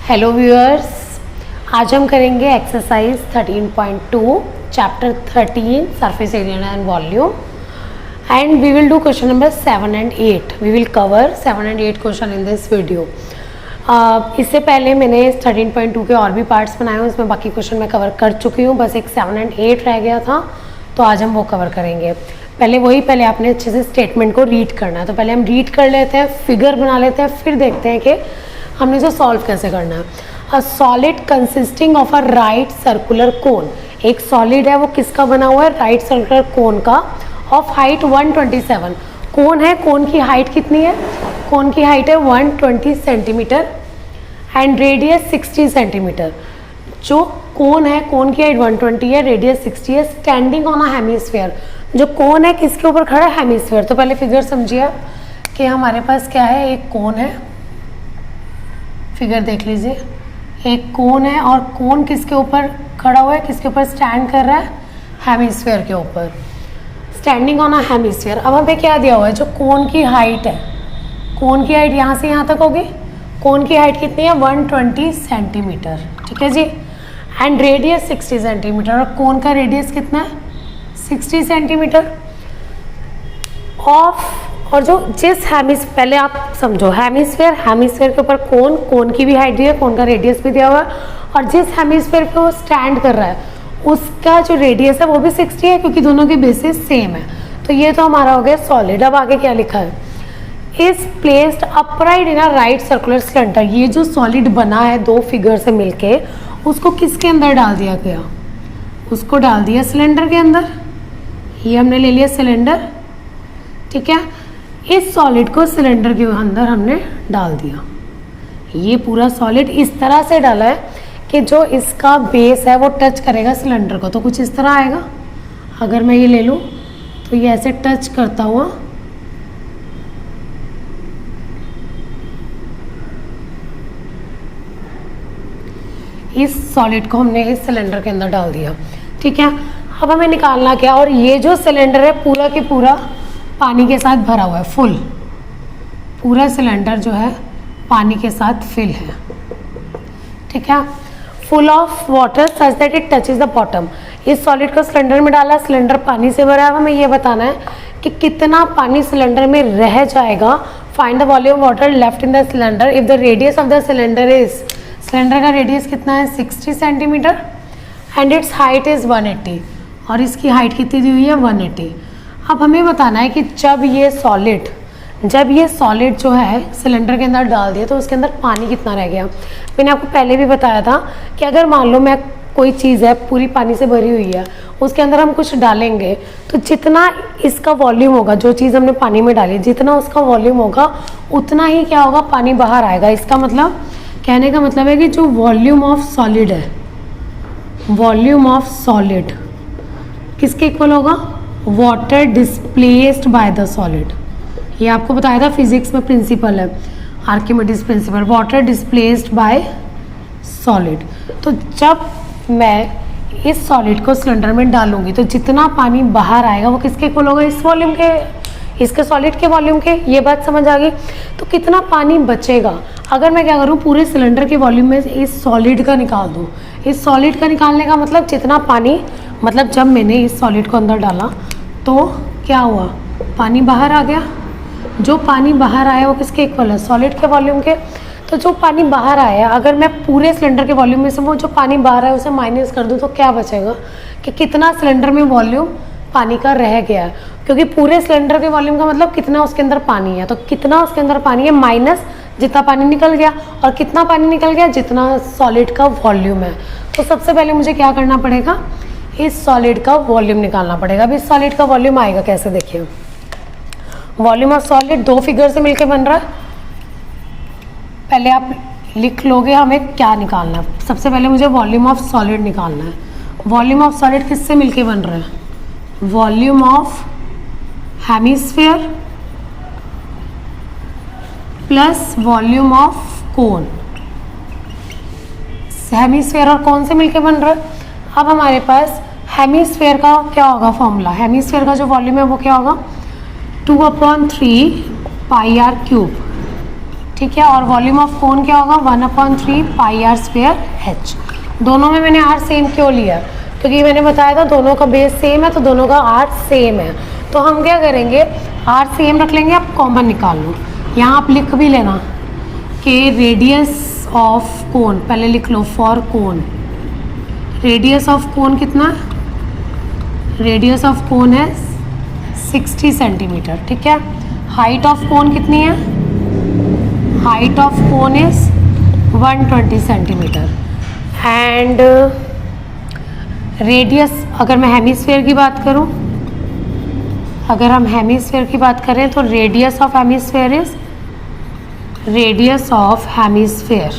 Hello viewers, आज हम करेंगे exercise 13.2 chapter 13 surface area and volume and we will do question number 7 and 8. We will cover 7 and 8 question in this video. इससे पहले मैंने 13.2 के और भी पार्ट्स बनाए हैं, उसमें बाकी क्वेश्चन मैं कवर कर चुकी हूँ, बस एक 7 and 8 रह गया था, तो आज हम वो कवर करेंगे. पहले आपने अच्छे से स्टेटमेंट को रीड करना है, तो पहले हम रीड कर लेते हैं, फिगर बना लेते हैं, फिर देखते हैं कि हमने इसे सॉल्व कैसे करना है. A solid consisting of a right circular cone. एक सॉलिड है, वो किसका बना हुआ है? राइट सर्कुलर कोन का. Of height 127. कोन है, कोन की हाइट कितनी है? कोन की हाइट है 120 सेंटीमीटर एंड रेडियस 60 सेंटीमीटर. जो कोन है, कोन की हाइट 120 है, रेडियस 60 है. Standing on a hemisphere. जो कोन है किसके ऊपर खड़ा है? हेमिस्फीयर. तो पहले फिगर समझिए कि हमारे पास क्या है. एक कोन है, फिगर देख लीजिए. एक कोन है और कोन किसके ऊपर खड़ा हुआ है? किसके ऊपर स्टैंड कर रहा है? हेमिस्फीयर के ऊपर. Standing on a hemisphere. अब हमें क्या दिया हुआ है? जो कोन की हाइट है, कोन की हाइट यहाँ से यहाँ तक होगी. कोन की हाइट कितनी है? 120 सेंटीमीटर. ठीक है जी. And radius 60 centimetre. और कोन का रेडियस कितना है? 60 सेंटीमीटर. ऑफ और जो जिस हेमिस्फीयर, पहले आप समझो, हेमिस्फीयर, हेमिस्फीयर के ऊपर कोन, कोन की भी हाइट दी है, कोन का रेडियस भी दिया हुआ है, और जिस हेमिस्फीयर पे वो स्टैंड कर रहा है उसका जो रेडियस है वो भी 60 है, क्योंकि दोनों की बेसिस सेम है. तो ये तो हमारा हो गया सॉलिड. अब आगे क्या लिखा है? Is placed upright in a right circular cylinder. ये जो सॉलिड बना है दो फिगर से मिलके, उसको किसके अंदर डाल दिया गया? उसको डाल दिया सिलेंडर के अंदर. ये हमने ले लिया सिलेंडर. ठीक है. इस सॉलिड को सिलेंडर के अंदर हमने डाल दिया. ये पूरा सॉलिड इस तरह से डाला है कि जो इसका बेस है वो टच करेगा सिलेंडर को. तो कुछ इस तरह आएगा. अगर मैं ये ले लूँ तो ये ऐसे टच करता हुआ इस सॉलिड को हमने इस सिलेंडर के अंदर डाल दिया. ठीक है. अब हमें निकालना क्या? और ये जो सिलेंडर है पूरा के पूरा पानी के साथ भरा हुआ है, फुल. पूरा सिलेंडर जो है पानी के साथ फिल है. ठीक है. Full of water such that it touches the bottom. इस सॉलिड को सिलेंडर में डाला, सिलेंडर पानी से भरा है. हमें ये बताना है कि कितना पानी सिलेंडर में रह जाएगा. Find the volume water left in the cylinder if the radius of the cylinder is, cylinder का रेडियस कितना है? 60 centimetre and it's height is 180. और इसकी हाइट कितनी दी हुई है? 180. अब हमें बताना है कि जब ये सॉलिड जो है सिलेंडर के अंदर डाल दिया तो उसके अंदर पानी कितना रह गया. मैंने आपको पहले भी बताया था कि अगर मान लो मैं कोई चीज़ है पूरी पानी से भरी हुई है, उसके अंदर हम कुछ डालेंगे तो जितना इसका वॉल्यूम होगा, जो चीज़ हमने पानी में डाली, जितना उसका वॉल्यूम होगा उतना ही क्या होगा? पानी बाहर आएगा. इसका मतलब, कहने का मतलब है कि जो वॉल्यूम ऑफ सॉलिड है, वॉल्यूम ऑफ सॉलिड किसके इक्वल होगा? Water displaced by the solid. ये आपको बताया था, फिजिक्स में प्रिंसिपल है, Archimedes principal. Water displaced by solid. तो जब मैं इस सॉलिड को सिलेंडर में डालूंगी तो जितना पानी बाहर आएगा वो किसके इक्वल होगा? इस वॉल्यूम के, इसके सॉलिड के वॉल्यूम के. ये बात समझ आ गई. तो कितना पानी बचेगा? अगर मैं क्या करूँ, पूरे सिलेंडर के वॉल्यूम में इस सॉलिड का निकाल दूँ. इस सॉलिड का निकालने का मतलब जितना पानी, मतलब जब मैंने इस सॉलिड को अंदर डाला तो क्या हुआ? पानी बाहर आ गया. जो पानी बाहर आया वो किसके इक्वल है? सॉलिड के वॉल्यूम के. तो जो पानी बाहर आया, अगर मैं पूरे सिलेंडर के वॉल्यूम में से वो जो पानी बाहर आया उसे माइनस कर दूँ तो क्या बचेगा? कि कितना सिलेंडर में वॉल्यूम पानी का रह गया है. क्योंकि पूरे सिलेंडर के वॉल्यूम का मतलब कितना उसके अंदर पानी है. तो कितना उसके अंदर पानी है माइनस जितना पानी निकल गया. और कितना पानी निकल गया? जितना सॉलिड का वॉल्यूम है. तो सबसे पहले मुझे क्या करना पड़ेगा? इस सॉलिड का वॉल्यूम निकालना पड़ेगा. अब इस सॉलिड का वॉल्यूम आएगा कैसे? देखिए, वॉल्यूम ऑफ सॉलिड दो फिगर से मिलकर बन रहा है. पहले आप लिख लोगे हमें क्या निकालना है. सबसे पहले मुझे वॉल्यूम ऑफ सॉलिड निकालना है. वॉल्यूम ऑफ सॉलिड किससे मिलके बन रहा है? Volume of hemisphere plus volume of cone. Hemisphere और कोन से मिलके बन रहा है. अब हमारे पास हेमिस्फीयर का क्या होगा फॉर्मूला? हेमिस्फीयर का जो वॉल्यूम है वो क्या होगा? 2/3 पाई r क्यूब. ठीक है। और वॉल्यूम ऑफ कोन क्या होगा, 1/3 पाई आर स्क्वायर एच। दोनों में मैंने आर सेम क्यों लिया, क्योंकि मैंने बताया था दोनों का बेस सेम है तो दोनों का आर सेम है। तो हम क्या करेंगे, आर सेम रख लेंगे, आप कॉमन निकाल लो। यहाँ आप लिख भी लेना कि रेडियस ऑफ कोन, पहले लिख लो for cone, radius of cone कितना, रेडियस ऑफ कोन है 60 सेंटीमीटर, ठीक है। हाइट ऑफ कोन कितनी है, height of cone is 120 centimetre and radius, अगर मैं हेमिस्फीयर की बात करूं, अगर हम हेमिस्फीयर की बात करें तो radius of hemisphere is, radius of hemisphere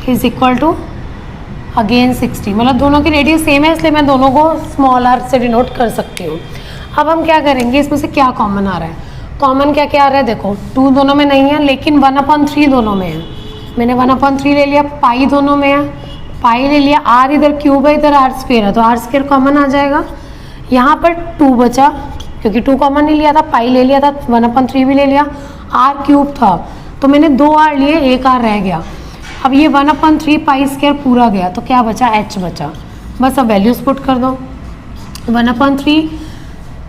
is equal to again 60, मतलब दोनों की रेडियस सेम है इसलिए मैं दोनों को स्मॉल आर से डिनोट कर सकती हूँ। अब हम क्या करेंगे, इसमें से क्या कॉमन आ रहा है, कॉमन क्या क्या आ रहा है, देखो 2 दोनों में नहीं है लेकिन 1/3 दोनों में है। मैंने 1/3 ले लिया, पाई दोनों में है, पाई ले लिया, आर इधर क्यूब है, इधर आर स्क्वायर है तो आर स्क्वायर कॉमन आ जाएगा। यहाँ पर 2 बचा क्योंकि 2 कॉमन नहीं लिया था, पाई ले लिया था, 1/3 भी ले लिया, आर क्यूब था तो मैंने 2 आर लिए, 1 आर रह गया। अब ये 1/3 पाई स्क्वायर पूरा गया तो क्या बचा, एच बचा। बस अब वैल्यूज पुट कर दो, 1/3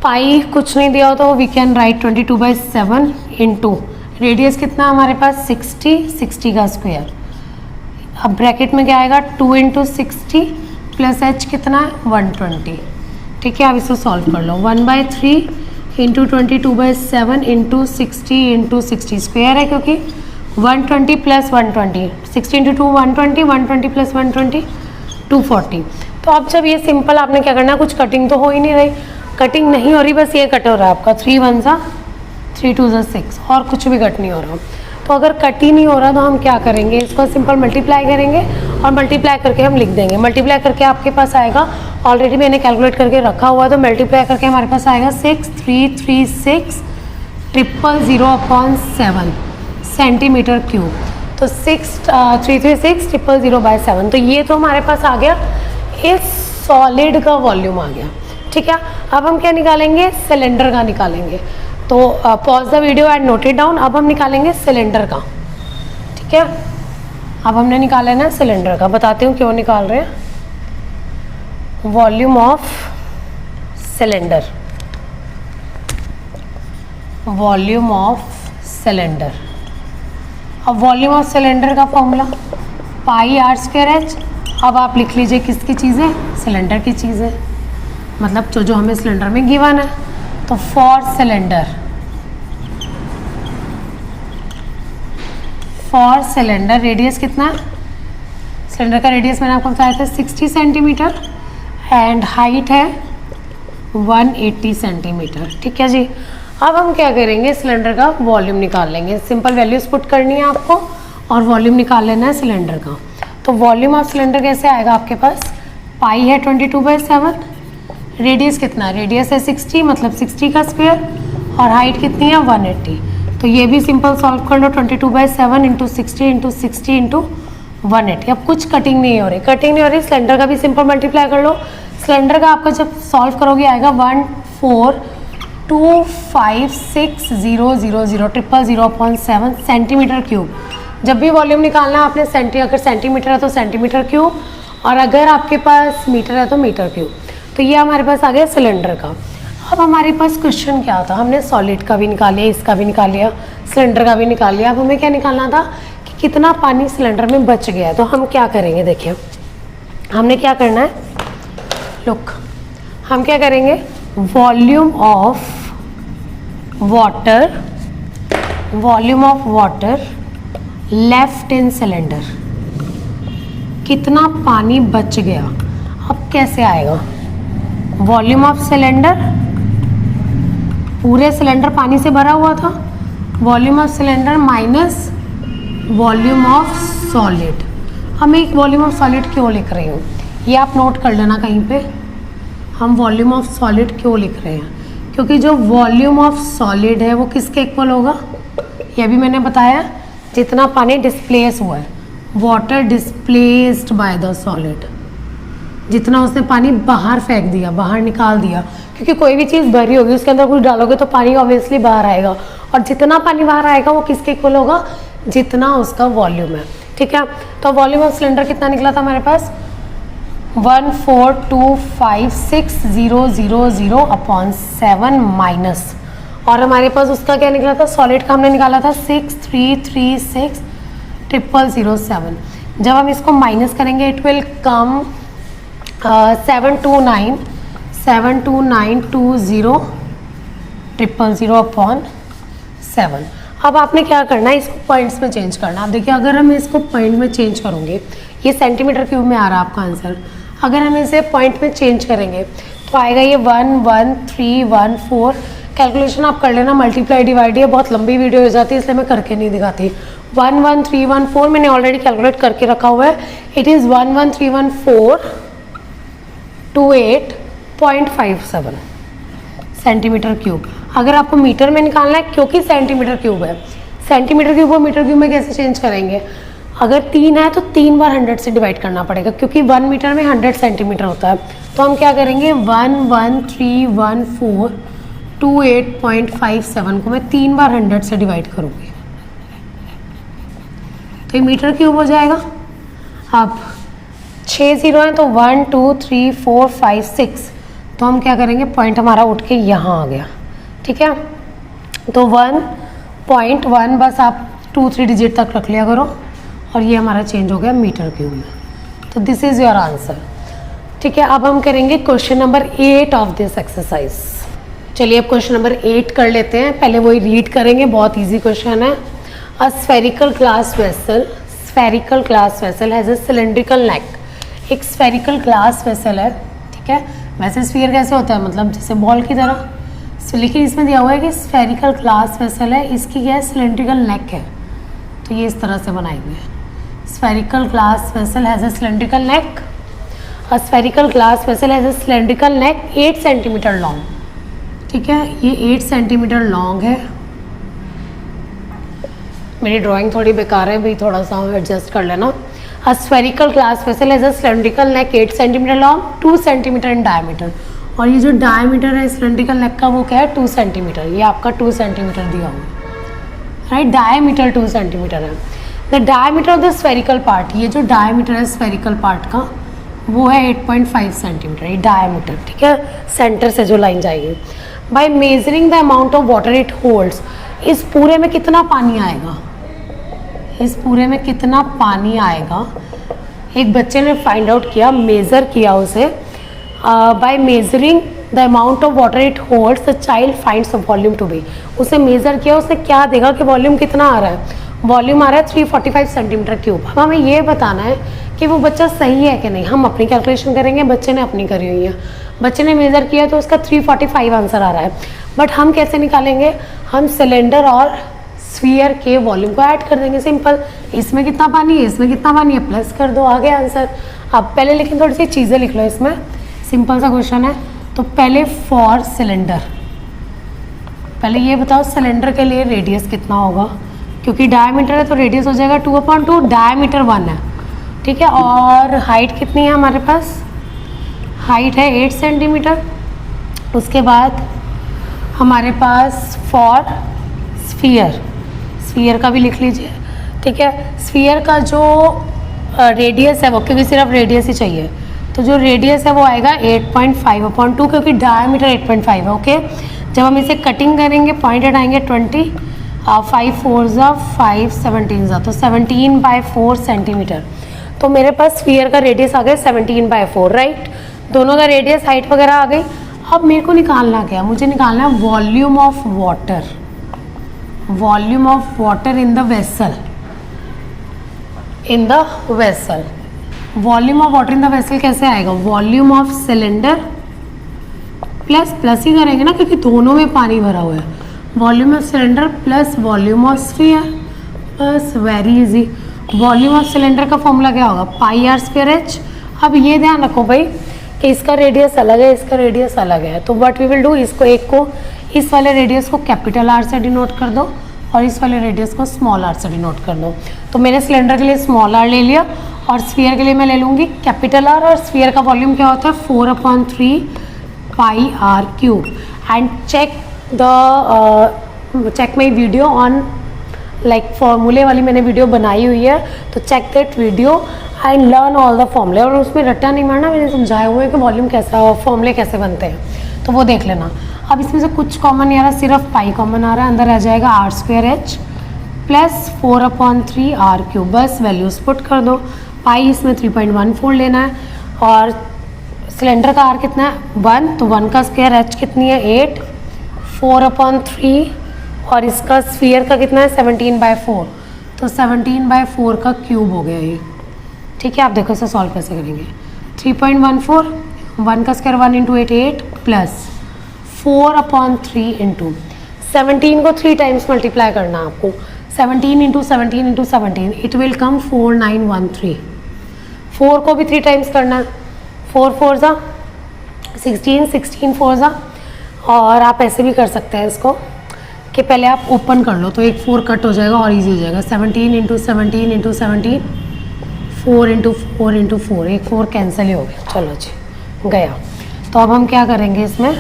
पाई कुछ नहीं दिया हो तो we can write 22/7 into radius कितना हमारे पास 60 का स्क्वायर। अब ब्रैकेट में क्या आएगा, 2 × 60 प्लस एच कितना है 120, ठीक है। अब इसको सॉल्व कर लो, 1/3 इंटू 22/7 इंटू 60 स्क्वायर है क्योंकि 120 प्लस 120, 60 × 2 120, 120 प्लस 120 240। तो अब जब ये सिंपल आपने क्या करना है, कुछ कटिंग तो हो ही नहीं रही, कटिंग नहीं हो रही, बस ये कट हो रहा है आपका 3 1 3 2 6 और कुछ भी कट नहीं हो रहा। तो अगर कट ही नहीं हो रहा तो हम क्या करेंगे, इसको सिंपल मल्टीप्लाई करेंगे और मल्टीप्लाई करके हम लिख देंगे। मल्टीप्लाई करके आपके पास आएगा, ऑलरेडी मैंने कैलकुलेट करके रखा हुआ है तो मल्टीप्लाई करके हमारे पास आएगा 6336 000/7 सेंटीमीटर क्यूब। तो 6336 000/7, तो ये तो हमारे पास आ गया इस सॉलिड का वॉल्यूम आ गया, ठीक है। अब हम क्या निकालेंगे, सिलेंडर का निकालेंगे। तो pause the video and note it down. अब हम निकालेंगे सिलेंडर का, ठीक है। अब हमने निकाला है ना सिलेंडर का, बताती हूँ क्यों निकाल रहे हैं। Volume of cylinder, volume of cylinder. अब वॉल्यूम ऑफ सिलेंडर का formula pi R square H. अब आप लिख लीजिए किसकी चीज़ है, सिलेंडर की चीज़ है, मतलब जो हमें सिलेंडर में गिवन है। तो फॉर सिलेंडर रेडियस कितना है, सिलेंडर का रेडियस मैंने आपको बताया था 60 सेंटीमीटर एंड हाइट है 180 सेंटीमीटर, ठीक है जी। अब हम क्या करेंगे, सिलेंडर का वॉल्यूम निकाल लेंगे। सिंपल वैल्यूज पुट करनी है आपको और वॉल्यूम निकाल लेना है सिलेंडर का। तो वॉल्यूम ऑफ सिलेंडर कैसे आएगा, आपके पास पाई है 22/7, रेडियस कितना है, रेडियस है 60 मतलब 60 का स्क्वायर और हाइट कितनी है 180। तो ये भी सिंपल सॉल्व कर लो, 22/7 इंटू 60 इंटू 60 इंटू 180। अब कुछ कटिंग नहीं हो रही, कटिंग नहीं हो रही, सिलेंडर का भी सिंपल मल्टीप्लाई कर लो। सिलेंडर का आपका जब सॉल्व करोगे आएगा 14256000000/7 सेंटीमीटर क्यूब। जब भी वॉल्यूम निकालना है आपने अगर सेंटीमीटर है तो सेंटीमीटर क्यूब और अगर आपके पास मीटर है तो मीटर क्यूब। तो ये हमारे पास आ गया सिलेंडर का। अब हमारे पास क्वेश्चन क्या था, हमने सॉलिड का भी निकाल लिया, इसका भी निकाल लिया, सिलेंडर का भी निकाल लिया। अब हमें क्या निकालना था कि कितना पानी सिलेंडर में बच गया है। तो हम क्या करेंगे, देखिए हमने क्या करना है, लुक हम क्या करेंगे, volume of water left in cylinder, कितना पानी बच गया। अब कैसे आएगा, वॉल्यूम ऑफ सिलेंडर, पूरे सिलेंडर पानी से भरा हुआ था, volume of cylinder minus volume of solid. हम एक वॉल्यूम ऑफ सॉलिड क्यों लिख रही हूँ, ये आप नोट कर लेना कहीं पे। हम वॉल्यूम ऑफ सॉलिड क्यों लिख रहे हैं, क्योंकि जो वॉल्यूम ऑफ सॉलिड है वो किसके इक्वल होगा, ये भी मैंने बताया, जितना पानी डिस्प्लेस हुआ है, water displaced by the solid, जितना उसने पानी बाहर फेंक दिया, बाहर निकाल दिया। क्योंकि कोई भी चीज़ भरी होगी उसके अंदर कुछ डालोगे तो पानी ऑब्वियसली बाहर आएगा और जितना पानी बाहर आएगा वो किसके इक्वल होगा, जितना उसका वॉल्यूम है। ठीक है, तो वॉल्यूम ऑफ सिलेंडर कितना निकला था हमारे पास 14256,000 माइनस, और हमारे पास उसका क्या निकला था, सॉलिड का हमने निकाला था 6336,007। जब हम इसको माइनस करेंगे इट विल कम 729,720,000 अब आपने क्या करना है, इसको पॉइंट्स में चेंज करना। आप देखिए अगर हम इसको पॉइंट में चेंज करोगे, ये सेंटीमीटर क्यूब में आ रहा है आपका आंसर, अगर हम इसे पॉइंट में चेंज करेंगे तो आएगा ये 11314। कैलकुलेशन आप कर लेना, मल्टीप्लाई डिवाइड, ये बहुत लंबी वीडियो हो जाती है इसलिए मैं करके नहीं दिखाती। 11314 मैंने ऑलरेडी कैलकुलेट करके रखा हुआ है, इट इज़ 1131428.57 सेंटीमीटर क्यूब। अगर आपको मीटर में निकालना है, क्योंकि सेंटीमीटर क्यूब है, सेंटीमीटर क्यूब को मीटर क्यूब में कैसे चेंज करेंगे, अगर 3 है तो 3 बार 100 से डिवाइड करना पड़ेगा, क्योंकि 1 मीटर में 100 सेंटीमीटर होता है। तो हम क्या करेंगे 1131428.57 को मैं 3 बार 100 से डिवाइड करूँगी तो ये मीटर क्यूब हो जाएगा। अब 6 0 है तो 1 2 3 4 5 6, तो हम क्या करेंगे, पॉइंट हमारा उठ के यहाँ आ गया। ठीक है, तो 1.1 बस आप 2-3 डिजिट तक रख लिया करो, और ये हमारा चेंज हो गया मीटर क्यूब में। तो दिस इज़ योर आंसर। ठीक है, अब हम करेंगे question number 8 of this exercise. चलिए अब क्वेश्चन नंबर 8 कर लेते हैं, पहले वही रीड करेंगे, बहुत इजी क्वेश्चन है। A spherical glass vessel has a cylindrical neck. एक स्फेरिकल ग्लास वेसल है, ठीक है, वैसे स्फीयर कैसे होता है, मतलब जैसे बॉल की तरह, लेकिन इसमें दिया हुआ है कि स्फेरिकल ग्लास वेसल है, इसकी क्या है, सिलेंड्रिकल नेक है, तो ये इस तरह से बनाई हुई है। Spherical glass vessel has a cylindrical neck, a spherical glass vessel has a cylindrical neck 8 centimetre long. ठीक है, ये 8 सेंटीमीटर लॉन्ग है। मेरी ड्राइंग थोड़ी बेकार है भाई, थोड़ा सा एडजस्ट कर लेना। अ spherical glass vessel has a cylindrical neck 8 centimetre long, 2 centimetre in diameter, और ये जो डायमीटर है सिलेंड्रिकल नेक का वो क्या है 2 सेंटीमीटर, ये आपका 2 सेंटीमीटर दिया हुआ है, राइट, डायमीटर 2 सेंटीमीटर है। The diameter of the spherical part, ये जो डायमीटर है स्फेरिकल पार्ट का वो है 8.5 सेंटीमीटर, ये डायमीटर। ठीक है, सेंटर से जो लाइन जाएगी। Bye measuring the amount of water it holds, इस पूरे में कितना पानी आएगा, इस पूरे में कितना पानी आएगा, एक बच्चे ने फाइंड आउट किया, मेज़र किया उसे। By measuring the amount of water it holds the child finds the volume to be, उसे मेज़र किया, उसने क्या देखा कि वॉल्यूम कितना आ रहा है, वॉल्यूम आ रहा है 345 सेंटीमीटर क्यूब। अब हमें ये बताना है कि वो बच्चा सही है कि नहीं, हम अपनी कैलकुलेशन करेंगे, बच्चे ने अपनी करी हुई है, बच्चे ने मेज़र किया तो उसका 345 आंसर आ रहा है। बट हम कैसे निकालेंगे, हम सिलेंडर और स्फीयर के वॉल्यूम को ऐड कर देंगे, सिंपल, इसमें कितना पानी है, इसमें कितना पानी है, प्लस कर दो, आ गया आंसर। अब पहले लेकिन थोड़ी सी चीज़ें लिख लो इसमें, सिंपल सा क्वेश्चन है। तो पहले फॉर सिलेंडर, पहले ये बताओ सिलेंडर के लिए रेडियस कितना होगा, क्योंकि डायमीटर है तो रेडियस हो जाएगा 2/2, डायमीटर 1 है। ठीक है, और हाइट कितनी है हमारे पास, हाइट है 8 सेंटीमीटर। उसके बाद हमारे पास फॉर स्फीयर, स्फीयर का भी लिख लीजिए। ठीक है, स्फीयर का जो रेडियस है वो, क्योंकि सिर्फ रेडियस ही चाहिए, तो जो रेडियस है वो आएगा 8.5/2, क्योंकि डायमीटर 8.5 है। ओके, जब हम इसे कटिंग करेंगे पॉइंट हटाएंगे 20, 5 4 5 17 तो 17/4 सेंटीमीटर। तो मेरे पास स्फीयर का रेडियस आ गया 17/4, राइट, दोनों का रेडियस हाइट वगैरह आ गई। अब मेरे को निकालना क्या, मुझे निकालना है volume of water, volume of water in the vessel, in the vessel. Volume of water in the vessel कैसे आएगा, volume of cylinder plus plus ही करेंगे ना, क्योंकि दोनों में पानी भरा हुआ है, volume of cylinder plus volume of sphere, बस very easy. Volume of cylinder का फॉर्मूला क्या होगा, πr²h। अब ये ध्यान रखो भाई कि इसका रेडियस अलग है, इसका रेडियस अलग है, तो व्हाट वी विल डू, इसको एक को, इस वाले रेडियस को कैपिटल R से डिनोट कर दो और इस वाले रेडियस को स्मॉल r से डिनोट कर दो। तो मैंने सिलेंडर के लिए स्मॉल r ले लिया और स्फीयर के लिए मैं ले लूँगी कैपिटल R, और स्फीयर का वॉल्यूम क्या होता है 4/3 πr³ and check the check my video on like फॉर्मूले वाली मैंने वीडियो बनाई हुई है, तो check that video and learn all the फॉर्मूले। और उसमें रट्टा नहीं मारना, मैंने समझाया हुआ है कि वॉल्यूम कैसा फॉर्मूले कैसे बनते हैं, तो वो देख लेना। अब इसमें से कुछ कॉमन नहीं आ रहा, सिर्फ पाई कॉमन आ रहा है, अंदर आ जाएगा R square H plus 4/3 R cube. बस वैल्यूज पुट कर दो। पाई इसमें 3.14 लेना है, और सिलेंडर का आर कितना है 1, तो 1 का स्क्वायर एच कितनी है 8, 4/3, और इसका स्फीयर का कितना है 17/4, तो 17/4 का क्यूब हो गया ये। ठीक है, आप देखो इसे सॉल्व कैसे करेंगे। 3.14, 1 का स्क्वायर 1 × 8 8 प्लस 4/3 इंटू 17 को 3 टाइम्स मल्टीप्लाई करना है आपको। 17 × 17 × 17 इट विल कम 4913। 4 को भी 3 टाइम्स करना है, 4 4 ज़ा 16, 16 4 ज़ा। और आप ऐसे भी कर सकते हैं इसको कि पहले आप ओपन कर लो, तो एक 4 कट हो जाएगा और इजी हो जाएगा। 17 × 17 × 17 4 × 4 × 4, एक 4 कैंसिल ही हो गया। चलो जी गया। तो अब हम क्या करेंगे इसमें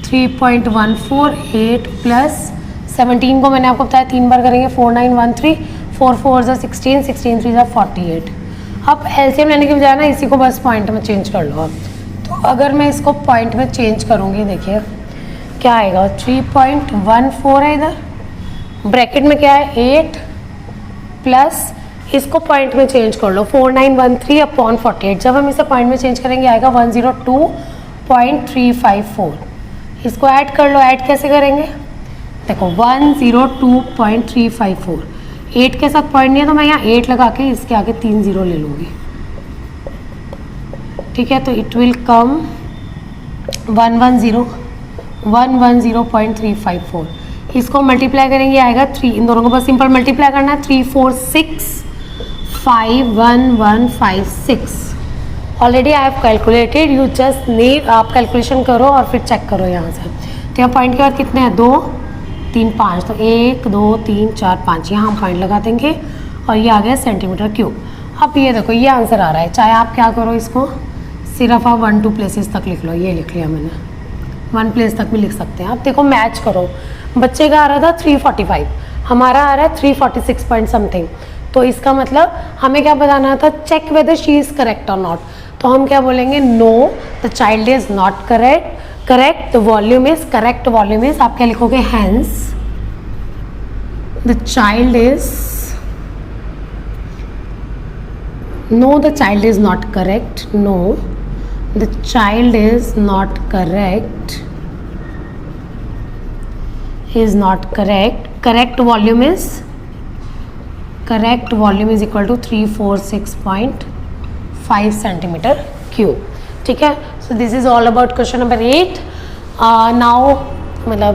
3.148 प्लस 17 को मैंने आपको बताया 3 बार करेंगे 4913, 4 4 ज़ा 16, 16 3 ज़ा 48। अब एलसीएम लेने के बजाय ना इसी को बस पॉइंट में चेंज कर लो आप। तो अगर मैं इसको पॉइंट में चेंज करूँगी, देखिए क्या आएगा 3.14 है, इधर ब्रैकेट में क्या है 8 प्लस इसको पॉइंट में चेंज कर लो 4913/48। जब हम इसे पॉइंट में चेंज करेंगे आएगा 102.354। इसको ऐड कर लो। ऐड कैसे करेंगे, देखो 102.354, 8 के साथ पॉइंट नहीं है तो मैं यहाँ 8 लगा के इसके आगे 3 0 ले लूँगी। ठीक है, तो इट विल कम 110.354। इसको मल्टीप्लाई करेंगे आएगा 3, इन दोनों को बस सिंपल मल्टीप्लाई करना है 3465156। Already I have calculated, you just need, आप कैलकुलेशन करो और फिर चेक करो यहाँ से। तो यहाँ पॉइंट के बाद कितने हैं 2 3 5, तो 1 2 3 4 5 यहाँ हम पॉइंट लगा देंगे, और ये आ गया सेंटीमीटर क्यूब। अब ये देखो ये आंसर आ रहा है। चाहे आप क्या करो, इसको सिर्फ आप 1 2 प्लेसेस तक लिख लो। ये लिख लिया मैंने, 1 प्लेस तक भी लिख सकते हैं आप। देखो मैच करो, बच्चे का आ रहा था 345, हमारा आ रहा है 346 पॉइंट समथिंग। तो इसका मतलब हमें क्या बताना था, check whether she is correct और नॉट। तो हम क्या बोलेंगे, no the child is not correct, the volume is correct. Volume is आप क्या लिखोगे, hence the child is, no the child is not correct, no the child is not correct, correct volume is equal to 346.5 centimeter cube। ठीक है, so this is all about question number 8। now मतलब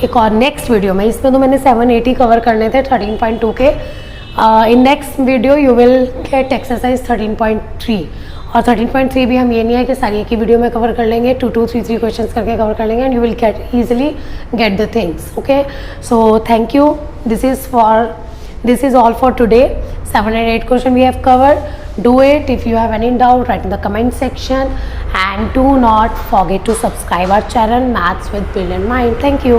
एक और next video में, इसमें तो मैंने 7 8 ही cover करने थे 13.2 के। In next video you will get exercise 13.3, और 13.3 भी हम ये नहीं है कि सारी एक ही वीडियो में कवर कर लेंगे, 2 2 3 3 क्वेश्चंस करके कवर कर लेंगे, and you will easily get the things. Okay, so thank you. This is all for today. 7 and 8 question we have covered. Do it. If you have any doubt, write in the comment section, and do not forget to subscribe our channel Maths with Brilliant Mind. Thank you.